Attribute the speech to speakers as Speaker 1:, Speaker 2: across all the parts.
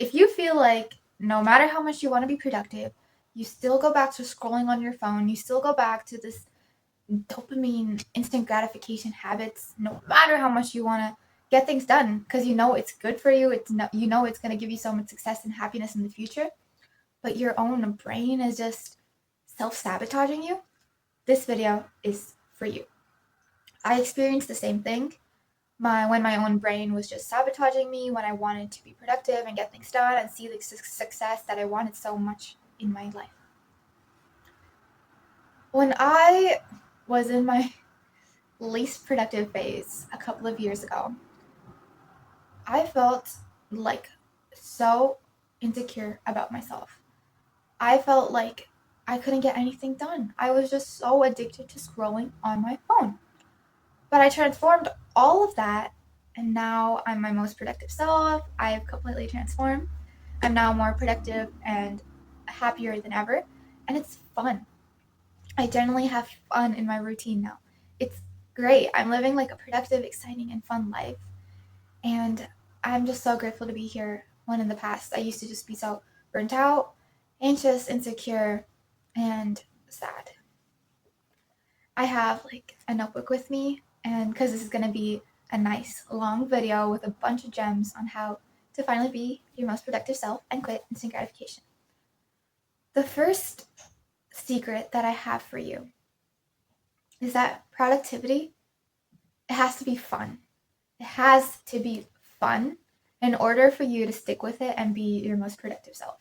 Speaker 1: if you feel like no matter how much you want to be productive, you still go back to scrolling on your phone, you still go back to this dopamine instant gratification habits, no matter how much you want to get things done because you know it's good for you, you know it's going to give you so much success and happiness in the future, but your own brain is just self-sabotaging you, this video is for you. I experienced the same thing when my own brain was just sabotaging me when I wanted to be productive and get things done and see the success that I wanted so much in my life. When I was in my least productive phase a couple of years ago, I felt like so insecure about myself. I felt like I couldn't get anything done. I was just so addicted to scrolling on my phone. But I transformed all of that, and now I'm my most productive self. I've completely transformed. I'm now more productive and happier than ever, and it's fun. I generally have fun in my routine now. It's great. I'm living like a productive, exciting, and fun life, and I'm just so grateful to be here when in the past I used to just be so burnt out, anxious, insecure, and sad. I have like a notebook with me, and because this is going to be a nice long video with a bunch of gems on how to finally be your most productive self and quit instant gratification. The first secret that I have for you is that productivity, it has to be fun. It has to be fun in order for you to stick with it and be your most productive self.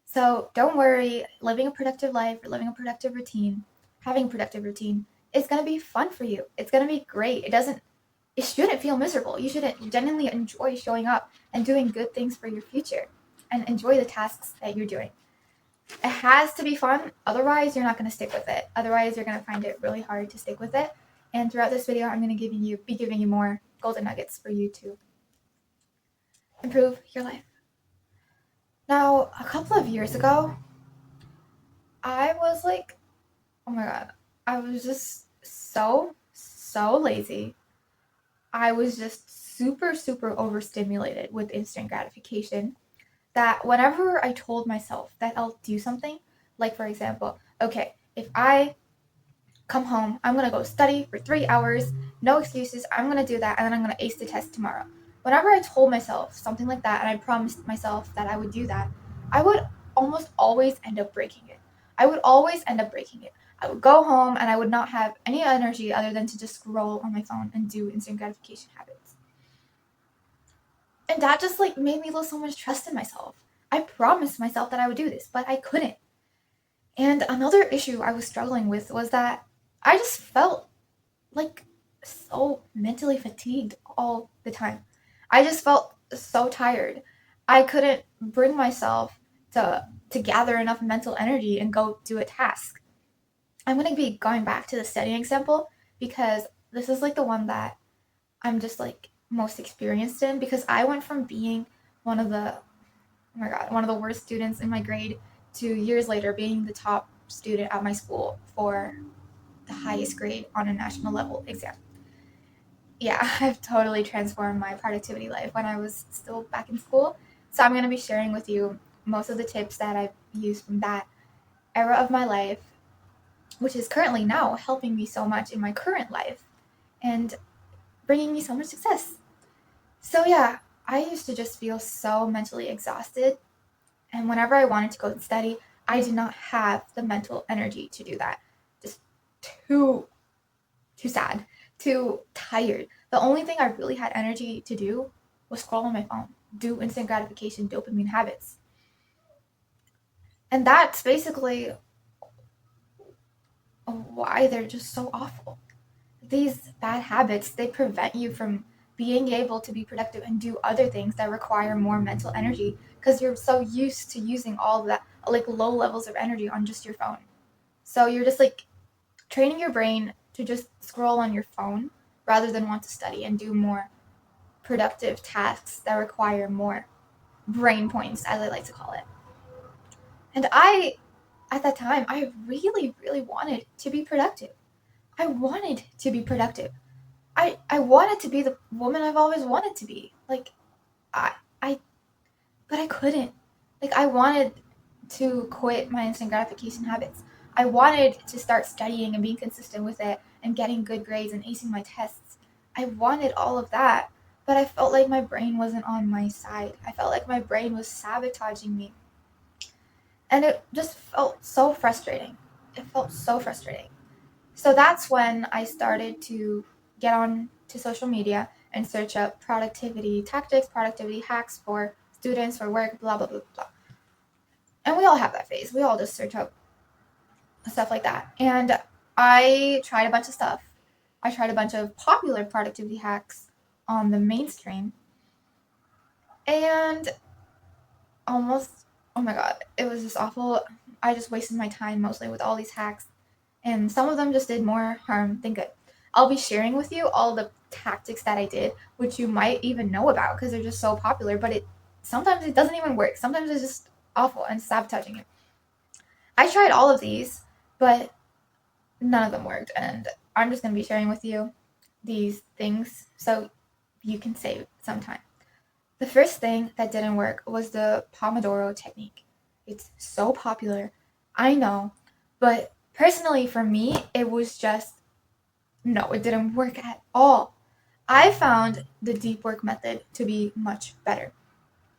Speaker 1: So don't worry, living a productive life or living a productive routine, having a productive routine is going to be fun for you. It's going to be great. It shouldn't feel miserable. You should genuinely enjoy showing up and doing good things for your future and enjoy the tasks that you're doing. It has to be fun. Otherwise, you're not going to stick with it. Otherwise, you're going to find it really hard to stick with it. And throughout this video, I'm going to be giving you more golden nuggets for you to improve your life. Now, a couple of years ago, I was like, oh my god, I was just so lazy. I was just super overstimulated with instant gratification that whenever I told myself that I'll do something, like for example, okay, if I come home, I'm gonna go study for 3 hours, no excuses, I'm gonna do that, and then I'm gonna ace the test tomorrow. Whenever I told myself something like that and I promised myself that I would do that, I would almost always end up breaking it. I would go home and I would not have any energy other than to just scroll on my phone and do instant gratification habits. And that just like made me lose so much trust in myself. I promised myself that I would do this, but I couldn't. And another issue I was struggling with was that I just felt like so mentally fatigued all the time. I just felt so tired. I couldn't bring myself to gather enough mental energy and go do a task. I'm going to be going back to the studying example because this is like the one that I'm just like most experienced in, because I went from being one of the worst students in my grade to years later being the top student at my school for the highest grade on a national level exam. Yeah, I've totally transformed my productivity life when I was still back in school. So I'm going to be sharing with you most of the tips that I've used from that era of my life, which is currently now helping me so much in my current life and bringing me so much success. So yeah, I used to just feel so mentally exhausted, and whenever I wanted to go and study, I did not have the mental energy to do that. Just too sad, too tired. The only thing I really had energy to do was scroll on my phone, do instant gratification dopamine habits. And that's basically why they're just so awful. These bad habits, they prevent you from being able to be productive and do other things that require more mental energy because you're so used to using all of that like low levels of energy on just your phone. So you're just like training your brain to just scroll on your phone rather than want to study and do more productive tasks that require more brain points, as I like to call it. And at that time, I really wanted to be productive. I wanted to be productive. I wanted to be the woman I've always wanted to be. Like, I but I couldn't. Like, I wanted to quit my instant gratification habits. I wanted to start studying and being consistent with it and getting good grades and acing my tests. I wanted all of that, but I felt like my brain wasn't on my side. I felt like my brain was sabotaging me. And it just felt so frustrating. It felt so frustrating. So that's when I started to get on to social media and search up productivity tactics, productivity hacks for students, for work, blah, blah, blah, blah. And we all have that phase. We all just search up stuff like that. And I tried a bunch of stuff. I tried a bunch of popular productivity hacks on the mainstream. And almost, oh my God, it was just awful. I just wasted my time mostly with all these hacks. And some of them just did more harm than good. I'll be sharing with you all the tactics that I did, which you might even know about because they're just so popular, but sometimes it doesn't even work. Sometimes it's just awful and sabotaging you. I tried all of these, but none of them worked, and I'm just going to be sharing with you these things so you can save some time. The first thing that didn't work was the Pomodoro technique. It's so popular, I know, but personally for me, it was just, no, it didn't work at all. I found the deep work method to be much better.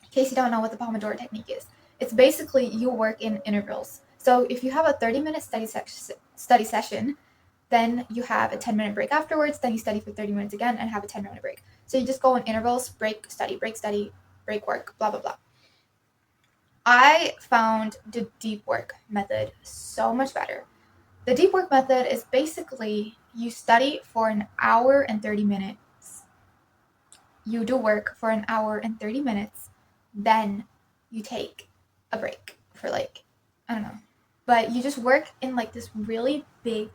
Speaker 1: In case you don't know what the Pomodoro technique is, it's basically you work in intervals. So if you have a 30-minute study session, then you have a 10-minute break afterwards, then you study for 30 minutes again and have a 10-minute break. So you just go in intervals, break, study, break, work, blah, blah, blah. I found the deep work method so much better. The deep work method is basically you study for an hour and 30 minutes. You do work for an hour and 30 minutes. Then you take a break for I don't know. But you just work in this really big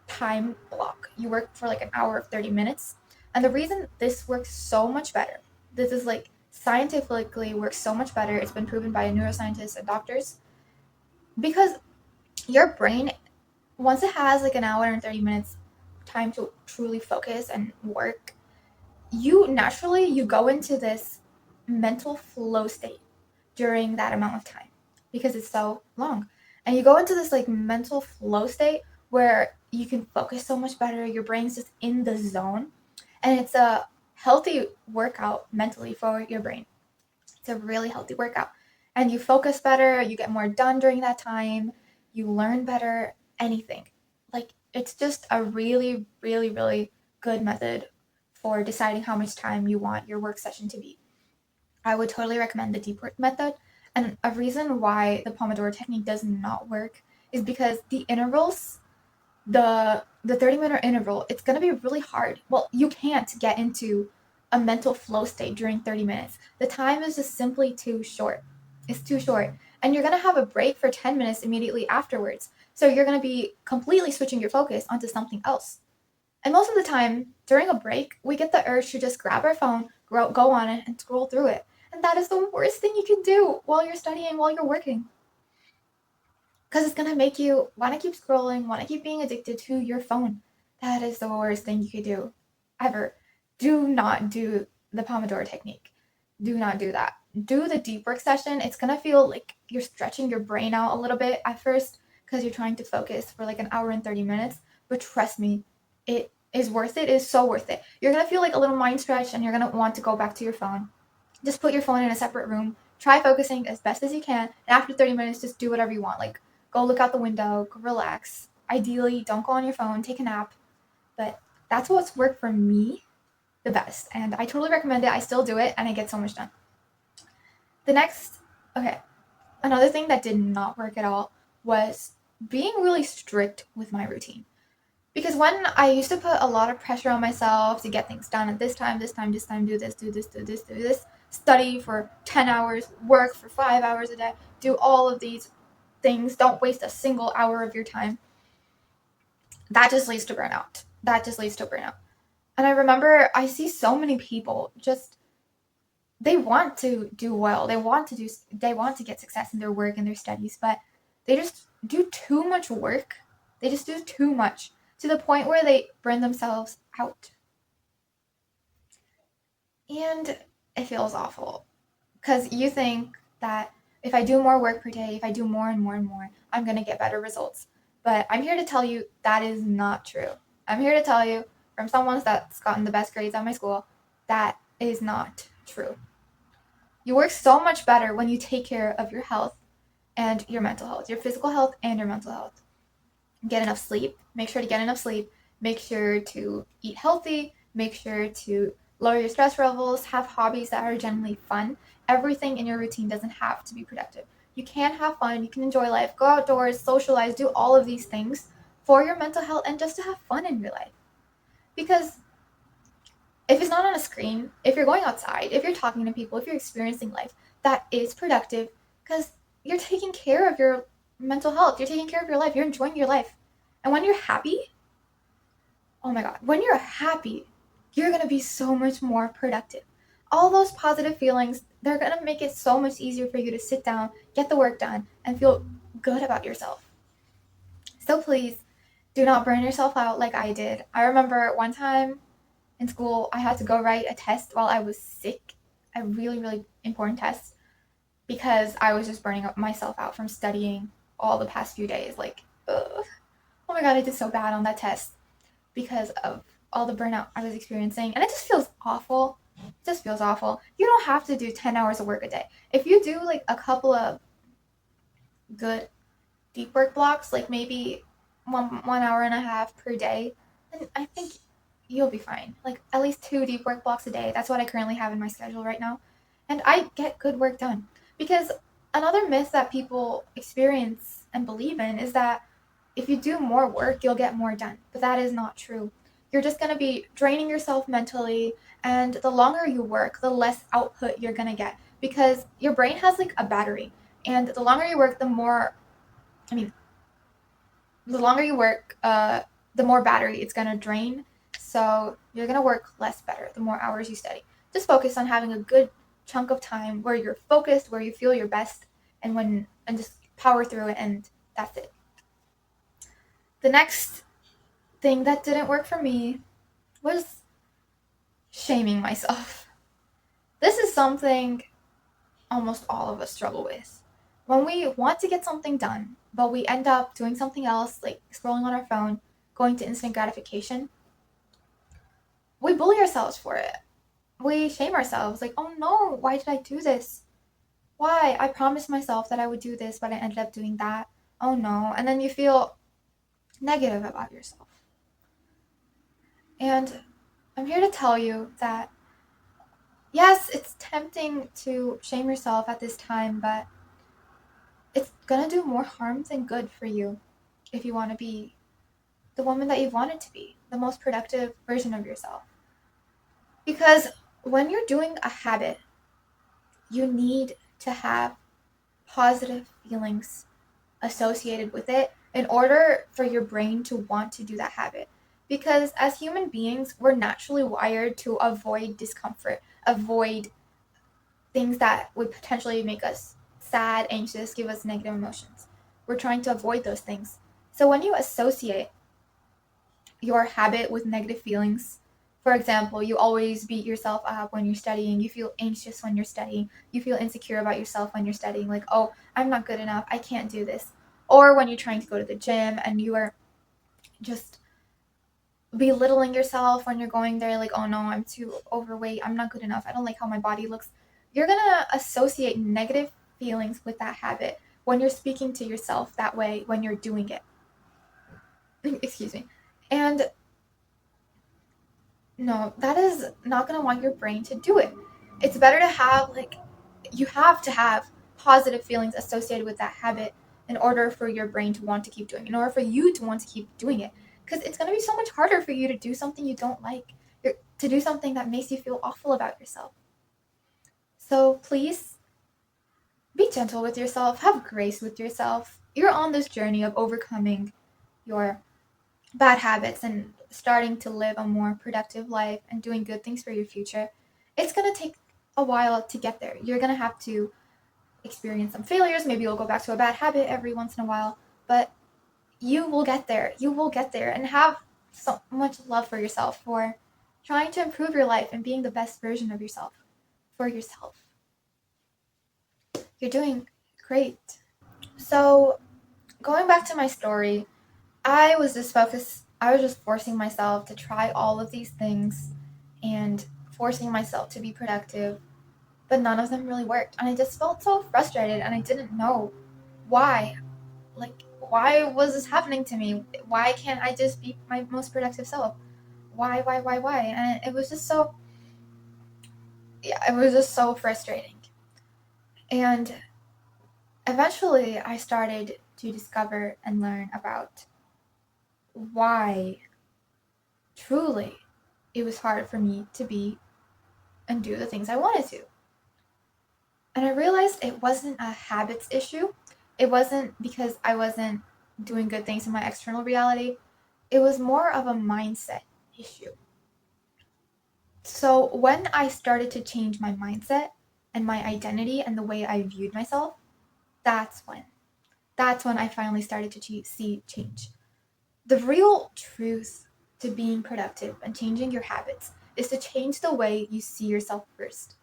Speaker 1: time block. You work for an hour of 30 minutes. And the reason this works so much better, this is scientifically works so much better. It's been proven by neuroscientists and doctors. Because your brain, once it has an hour and 30 minutes time to truly focus and work, you go into this mental flow state during that amount of time because it's so long. And you go into this mental flow state where you can focus so much better. Your brain's just in the zone. And it's a healthy workout mentally for your brain. It's a really healthy workout. And you focus better, you get more done during that time, you learn better, anything. It's just a really, really, really good method for deciding how much time you want your work session to be. I would totally recommend the deep work method. And a reason why the Pomodoro technique does not work is because the intervals, the 30-minute interval, it's going to be really hard. Well, you can't get into a mental flow state during 30 minutes. The time is just simply too short. It's too short. And you're going to have a break for 10 minutes immediately afterwards. So you're going to be completely switching your focus onto something else. And most of the time, during a break, we get the urge to just grab our phone, go on it, and scroll through it. And that is the worst thing you can do while you're studying, while you're working. Because it's going to make you want to keep scrolling, want to keep being addicted to your phone. That is the worst thing you could do ever. Do not do the Pomodoro technique. Do not do that. Do the deep work session. It's going to feel like you're stretching your brain out a little bit at first because you're trying to focus for an hour and 30 minutes. But trust me, it is worth it. It is so worth it. You're going to feel a little mind stretch and you're going to want to go back to your phone. Just put your phone in a separate room. Try focusing as best as you can. And after 30 minutes, just do whatever you want. Go look out the window, go relax. Ideally, don't go on your phone, take a nap. But that's what's worked for me the best. And I totally recommend it. I still do it and I get so much done. Another thing that did not work at all was being really strict with my routine. Because when I used to put a lot of pressure on myself to get things done at this time, do this, study for 10 hours, work for 5 hours a day, do all of these things, don't waste a single hour of your time, that just leads to burnout. And I remember I see so many people they want to do well, they want to get success in their work and their studies, but they just do too much work. They just do too much to the point where they burn themselves out. And it feels awful because you think, that if I do more work per day, if I do more and more and more, I'm going to get better results. But I'm here to tell you that is not true. I'm here to tell you from someone that's gotten the best grades at my school, that is not true. You work so much better when you take care of your health and your mental health, your physical health and your mental health. Get enough sleep. Make sure to get enough sleep. Make sure to eat healthy. Make sure to lower your stress levels. Have hobbies that are generally fun. Everything in your routine doesn't have to be productive. You can have fun. You can enjoy life. Go outdoors, socialize, do all of these things for your mental health and just to have fun in your life. Because if it's not on a screen, if you're going outside, if you're talking to people, if you're experiencing life, that is productive because you're taking care of your mental health. You're taking care of your life. You're enjoying your life. And when you're happy, oh my God, when you're happy, you're going to be so much more productive. All those positive feelings, they're going to make it so much easier for you to sit down, get the work done, and feel good about yourself. So please do not burn yourself out like I did. I remember one time in school, I had to go write a test while I was sick, a really, really important test, because I was just burning myself out from studying all the past few days. Like, ugh. Oh my God, I did so bad on that test because of all the burnout I was experiencing. And it just feels awful. It just feels awful. You don't have to do 10 hours of work a day. If you do like a couple of good deep work blocks, like maybe 1 hour and a half per day, then I think you'll be fine. Like at least 2 deep work blocks a day. That's what I currently have in my schedule right now. And I get good work done. Because another myth that people experience and believe in is that if you do more work, you'll get more done. But that is not true. You're just going to be draining yourself mentally. And the longer you work, the less output you're going to get. Because your brain has like a battery. And the longer you work, the more the more battery it's going to drain. So you're going to work less better the more hours you study. Just focus on having a good chunk of time where you're focused, where you feel your best, and just power through it, and that's it. The next thing that didn't work for me was shaming myself. This is something almost all of us struggle with. When we want to get something done, but we end up doing something else, like scrolling on our phone, going to instant gratification, we bully ourselves for it. We shame ourselves, like, oh no, why did I do this? Why? I promised myself that I would do this, but I ended up doing that. Oh no. And then you feel negative about yourself. And I'm here to tell you that, yes, it's tempting to shame yourself at this time, but it's gonna do more harm than good for you if you want to be the woman that you've wanted to be, the most productive version of yourself. Because when you're doing a habit, you need to have positive feelings associated with it in order for your brain to want to do that habit. Because as human beings, we're naturally wired to avoid discomfort, avoid things that would potentially make us sad, anxious, give us negative emotions. We're trying to avoid those things. So when you associate your habit with negative feelings, for example, you always beat yourself up when you're studying, you feel anxious when you're studying, you feel insecure about yourself when you're studying, like, oh, I'm not good enough, I can't do this. Or when you're trying to go to the gym and you are just belittling yourself when you're going there, like, oh no, I'm too overweight, I'm not good enough, I don't like how my body looks. You're gonna associate negative feelings with that habit when you're speaking to yourself that way when you're doing it. Excuse me. And no, that is not going to want your brain to do it. It's better to have, like, you have to have positive feelings associated with that habit in order for your brain to want to keep doing it, in order for you to want to keep doing it. Because it's going to be so much harder for you to do something you don't like, to do something that makes you feel awful about yourself. So please be gentle with yourself, have grace with yourself. You're on this journey of overcoming your bad habits and starting to live a more productive life and doing good things for your future. It's going to take a while to get there. You're going to have to experience some failures. Maybe you'll go back to a bad habit every once in a while, but you will get there. You will get there, and have so much love for yourself for trying to improve your life and being the best version of yourself for yourself. You're doing great. So, going back to my story, I was just forcing myself to try all of these things and forcing myself to be productive, but none of them really worked. And I just felt so frustrated and I didn't know why. Like, why was this happening to me? Why can't I just be my most productive self? Why? And it was just so, yeah, it was just so frustrating. And eventually I started to discover and learn about why truly it was hard for me to be and do the things I wanted to. And I realized it wasn't a habits issue. It wasn't because I wasn't doing good things in my external reality. It was more of a mindset issue. So when I started to change my mindset and my identity and the way I viewed myself, that's when. That's when I finally started to see change. The real truth to being productive and changing your habits is to change the way you see yourself first.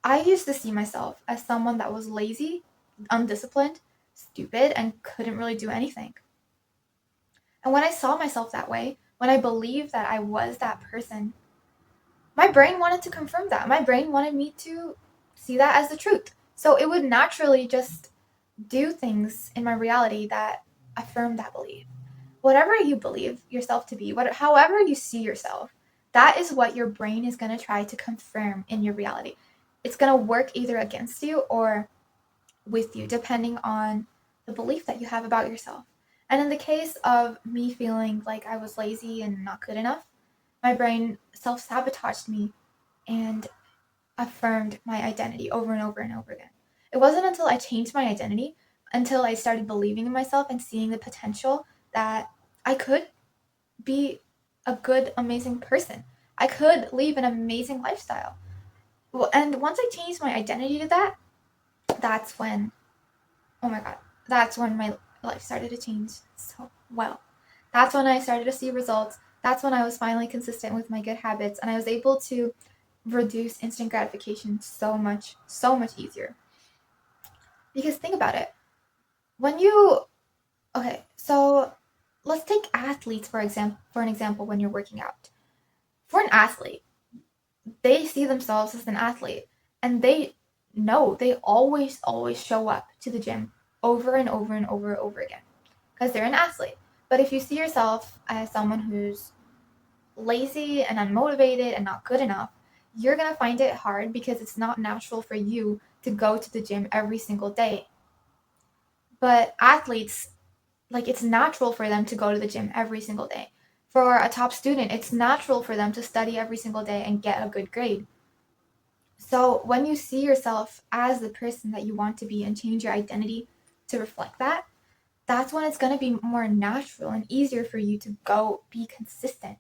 Speaker 1: I used to see myself as someone that was lazy, undisciplined, stupid, and couldn't really do anything. And when I saw myself that way, when I believed that I was that person, my brain wanted to confirm that. My brain wanted me to see that as the truth. So it would naturally just do things in my reality that affirm that belief. Whatever you believe yourself to be, however you see yourself, that is what your brain is going to try to confirm in your reality. It's going to work either against you or with you, depending on the belief that you have about yourself. And in the case of me feeling like I was lazy and not good enough, my brain self sabotaged me and affirmed my identity over and over and over again. It wasn't until I changed my identity, until I started believing in myself and seeing the potential that I could be a good, amazing person. I could live an amazing lifestyle. Well, and once I changed my identity to that, that's when, oh my God, that's when my life started to change so well. That's when I started to see results. That's when I was finally consistent with my good habits and I was able to reduce instant gratification so much easier. Because think about it. When you, okay, so let's take athletes for an example when you're working out. For an athlete, they see themselves as an athlete and they know they always show up to the gym over and over and over again because they're an athlete. But if you see yourself as someone who's lazy and unmotivated and not good enough, you're going to find it hard because it's not natural for you to go to the gym every single day. But athletes, like, it's natural for them to go to the gym every single day. For a top student, it's natural for them to study every single day and get a good grade. So when you see yourself as the person that you want to be and change your identity to reflect that, that's when it's going to be more natural and easier for you to go be consistent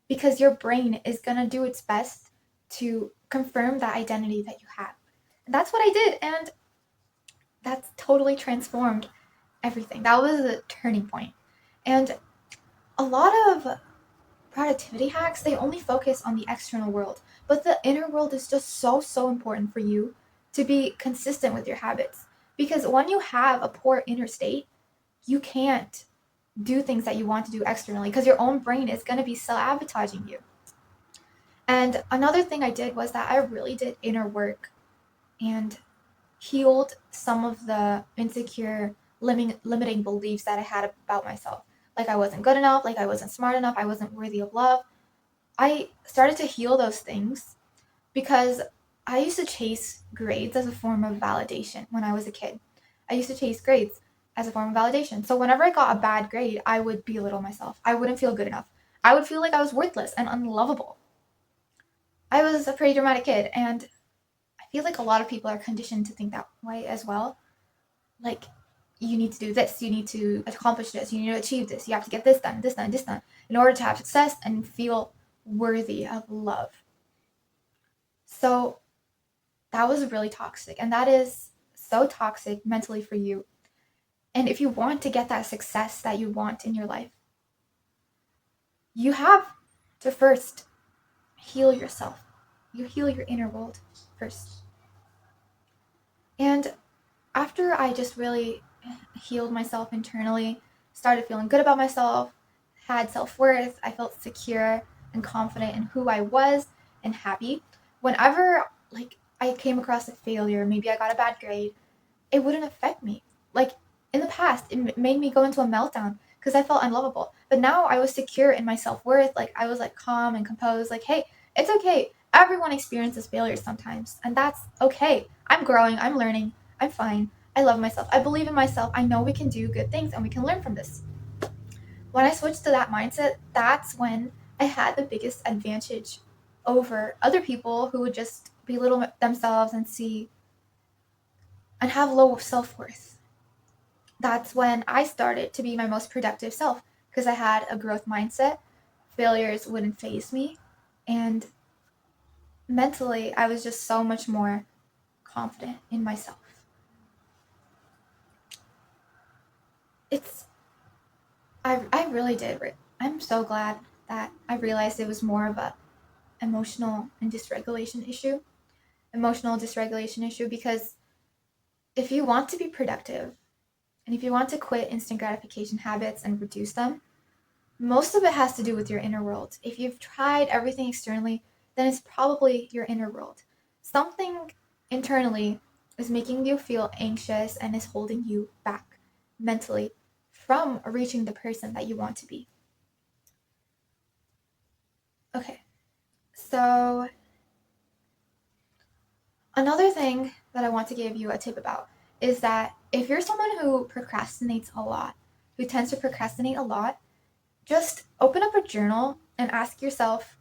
Speaker 1: because your brain is going to do its best to confirm that identity that you have. And that's what I did. And that's totally transformed everything. That was a turning point. And a lot of productivity hacks, they only focus on the external world, but the inner world is just so important for you to be consistent with your habits. Because when you have a poor inner state, you can't do things that you want to do externally because your own brain is going to be sabotaging you. And another thing I did was that I really did inner work and healed some of the insecure limiting beliefs that I had about myself. Like I wasn't good enough, like I wasn't smart enough, I wasn't worthy of love. I started to heal those things because I used to chase grades as a form of validation when I was a kid. I used to chase grades as a form of validation. So whenever I got a bad grade, I would belittle myself. I wouldn't feel good enough. I would feel like I was worthless and unlovable. I was a pretty dramatic kid, and I feel like a lot of people are conditioned to think that way as well. Like, you need to do this, you need to accomplish this, you need to achieve this, you have to get this done, this done, this done, in order to have success and feel worthy of love. So that was really toxic, and that is so toxic mentally for you. And if you want to get that success that you want in your life, you have to first heal yourself. You heal your inner world first. And after I just really healed myself internally, started feeling good about myself, had self-worth, I felt secure and confident in who I was and happy. Whenever like I came across a failure, maybe I got a bad grade, it wouldn't affect me. Like in the past, it made me go into a meltdown because I felt unlovable. But now I was secure in my self-worth. Like I was like calm and composed. Like, hey, it's okay. Everyone experiences failures sometimes, and that's okay. I'm growing. I'm learning. I'm fine. I love myself. I believe in myself. I know we can do good things and we can learn from this. When I switched to that mindset, that's when I had the biggest advantage over other people who would just belittle themselves and see and have low self-worth. That's when I started to be my most productive self because I had a growth mindset. Failures wouldn't faze me. And mentally, I was just so much more confident in myself. I really did. I'm so glad that I realized it was more of a emotional dysregulation issue because if you want to be productive and if you want to quit instant gratification habits and reduce them, most of it has to do with your inner world. If you've tried everything externally, then it's probably your inner world. Something internally is making you feel anxious and is holding you back mentally from reaching the person that you want to be. Okay, so another thing that I want to give you a tip about is that if you're someone who procrastinates a lot, who tends to procrastinate a lot, just open up a journal and ask yourself,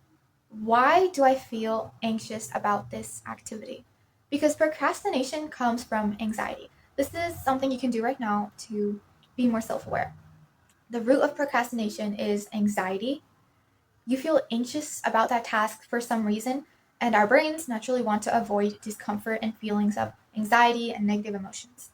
Speaker 1: why do I feel anxious about this activity? Because procrastination comes from anxiety. This is something you can do right now to be more self-aware. The root of procrastination is anxiety. You feel anxious about that task for some reason, and our brains naturally want to avoid discomfort and feelings of anxiety and negative emotions.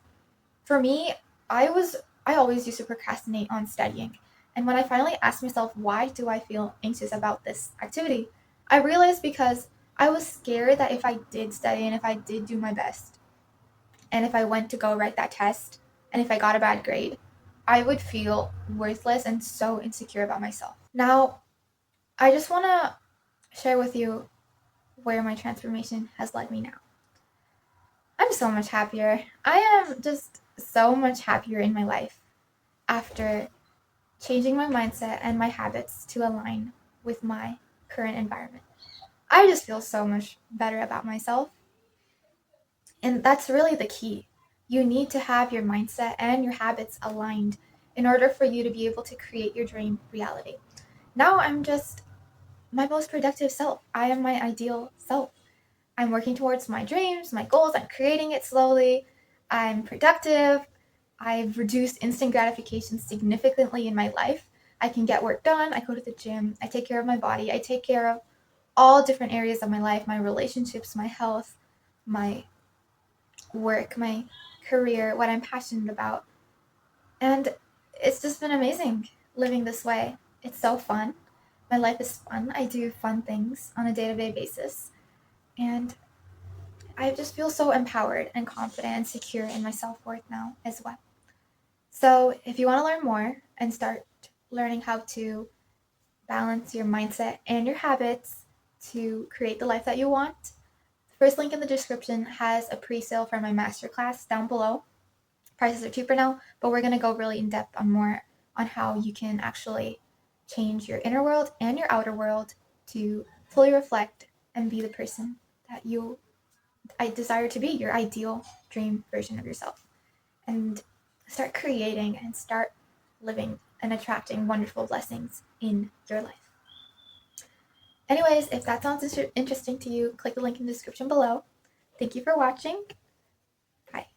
Speaker 1: For me, I always used to procrastinate on studying. And when I finally asked myself, why do I feel anxious about this activity? I realized because I was scared that if I did study and if I did do my best, and if I went to go write that test, and if I got a bad grade, I would feel worthless and so insecure about myself. Now, I just want to share with you where my transformation has led me now. I'm so much happier. I am just so much happier in my life after changing my mindset and my habits to align with my current environment. I just feel so much better about myself. And that's really the key. You need to have your mindset and your habits aligned in order for you to be able to create your dream reality. Now I'm just my most productive self. I am my ideal self. I'm working towards my dreams, my goals. I'm creating it slowly. I'm productive. I've reduced instant gratification significantly in my life. I can get work done. I go to the gym. I take care of my body. I take care of all different areas of my life, my relationships, my health, my work, my career, what I'm passionate about. And it's just been amazing living this way. It's so fun. My life is fun. I do fun things on a day-to-day basis. And I just feel so empowered and confident and secure in my self-worth now as well. So if you want to learn more and start learning how to balance your mindset and your habits to create the life that you want, the first link in the description has a pre-sale for my masterclass down below. Prices are cheaper now, but we're going to go really in depth on more on how you can actually change your inner world and your outer world to fully reflect and be the person that I desire to be, your ideal dream version of yourself, and start creating and start living and attracting wonderful blessings in your life. Anyways, if that sounds interesting to you, click the link in the description below. Thank you for watching. Bye.